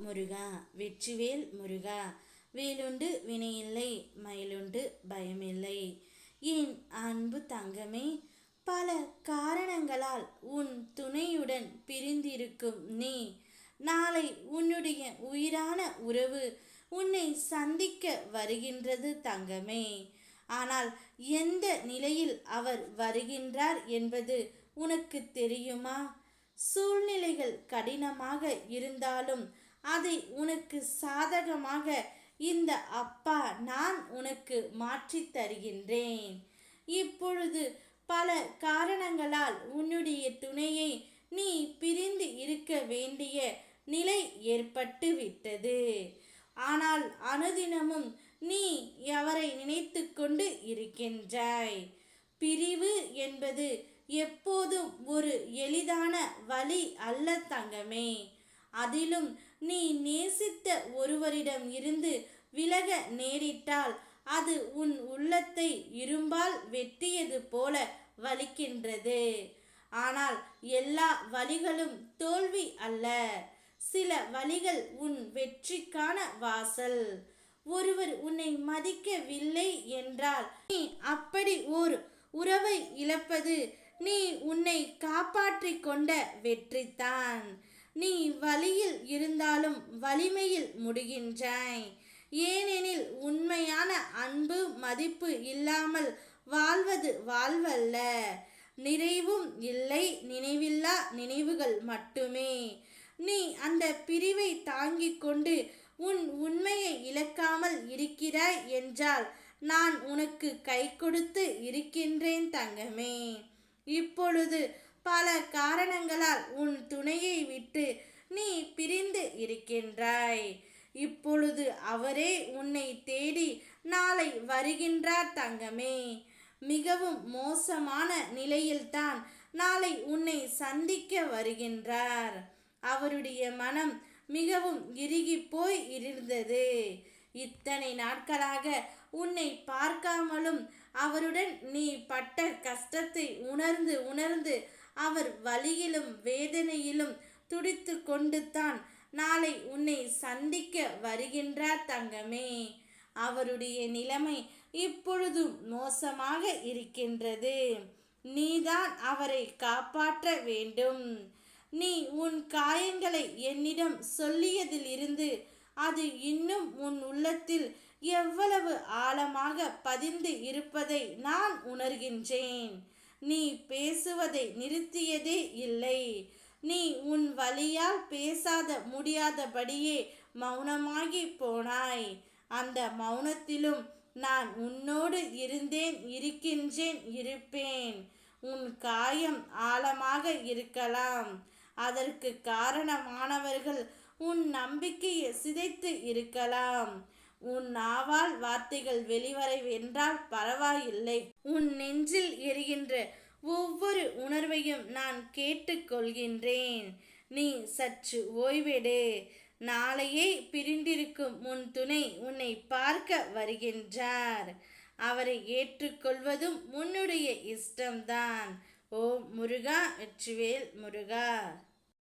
முருகா, வெற்றிவேல் முருகா. வேலுண்டு வினையில்லை, மயிலுண்டு பயமில்லை. என் அன்பு தங்கமே, பல காரணங்களால் உன் துணையுடன் பிரிந்திருக்கும் நீ நாளை உன்னுடைய உயிரான உறவு உன்னை சந்திக்க வருகின்றது தங்கமே. ஆனால் எந்த நிலையில் அவர் வருகின்றார் என்பது உனக்கு தெரியுமா? சூழ்நிலைகள் கடினமாக இருந்தாலும் அதை உனக்கு சாதகமாக இந்த அப்பா நான் உனக்கு மாற்றி தருகின்றேன். இப்பொழுது பல காரணங்களால் உன்னுடைய துணையை நீ பிரிந்து இருக்க வேண்டிய நிலை ஏற்பட்டு விட்டது. ஆனால் அனுதினமும் நீ அவரை நினைத்து கொண்டு இருக்கின்றாய். பிரிவு என்பது எப்போதும் ஒரு எளிதான வழி அல்ல தங்கமே. அதிலும் நீ நேசித்த ஒருவரிடம் இருந்து விலக நேரிட்டால் அது உன் உள்ளத்தை இரும்பால் வெட்டியது போல வலிக்கின்றது. ஆனால் எல்லா வலிகளும் தோல்வி அல்ல. சில வலிகள் உன் வெற்றிக்கான வாசல். ஒருவர் உன்னை மதிக்கவில்லை என்றால் நீ அப்படி ஓர் உறவை இழப்பது நீ உன்னை காப்பாற்றி கொண்ட வெற்றிதான். நீ வலியில் இருந்தாலும் வலிமையில் முடிகின்றாய். ஏனெனில் உண்மையான அன்பு மதிப்பு இல்லாமல் வாழ்வது வாழ்வல்ல. நிறைவும் இல்லை, நினைவில்லா நினைவுகள் மட்டுமே. நீ அந்த பிரிவை தாங்கிக் கொண்டு உன் உண்மையை இழக்காமல் இருக்கிறாய் என்றால் நான் உனக்கு கை கொடுத்து இருக்கின்றேன் தங்கமே. இப்பொழுது பல காரணங்களால் உன் துணையை விட்டு நீ பிரிந்து இருக்கின்றாய். இப்பொழுது அவரே உன்னை தேடி நாளை வருகின்றார் தங்கமே. மிகவும் மோசமான நிலையில்தான் நாளை உன்னை சந்திக்க வருகின்றார். அவருடைய மனம் மிகவும் இறுகி போய் இருந்தது. இத்தனை நாட்களாக உன்னை பார்க்காமலும் அவருடன் நீ பட்ட கஷ்டத்தை உணர்ந்து உணர்ந்து அவர் வலியிலும் வேதனையிலும் துடித்து கொண்டு தான் நாளை உன்னை சந்திக்க வருகின்றார் தங்கமே. அவருடைய நிலைமை இப்பொழுது மோசமாக இருக்கின்றது. நீதான் அவரை காப்பாற்ற வேண்டும். நீ உன் காயங்களை என்னிடம் சொல்லியதிலிருந்து அது இன்னும் உன் உள்ளத்தில் எவ்வளவு ஆழமாக பதிந்து இருப்பதை நான் உணர்கின்றேன். நீ பேசுவதை நிறுத்தியதே இல்லை. நீ உன் வலியால் பேசாத முடியாதபடியே மௌனமாகி போனாய். அந்த மௌனத்திலும் நான் உன்னோடு இருந்தேன், இருக்கின்றேன், இருப்பேன். உன் காயம் ஆழமாக இருக்கலாம். அதற்கு காரணமானவர்கள் உன் நம்பிக்கையை சிதைத்து இருக்கலாம். உன் நாவால் வார்த்தைகள் வெளிவரவென்றால் பரவாயில்லை. உன் நெஞ்சில் எரிகின்ற ஒவ்வொரு உணர்வையும் நான் கேட்டுக்கொள்கின்றேன். நீ சற்று ஓய்வெடு. நாளையே பிரிந்திருக்கும் உன் துணை உன்னை பார்க்க வருகின்றார். அவரை ஏற்றுக்கொள்வதும் உன்னுடைய இஷ்டம்தான். ஓம் முருகா, வெற்றிவேல் முருகா.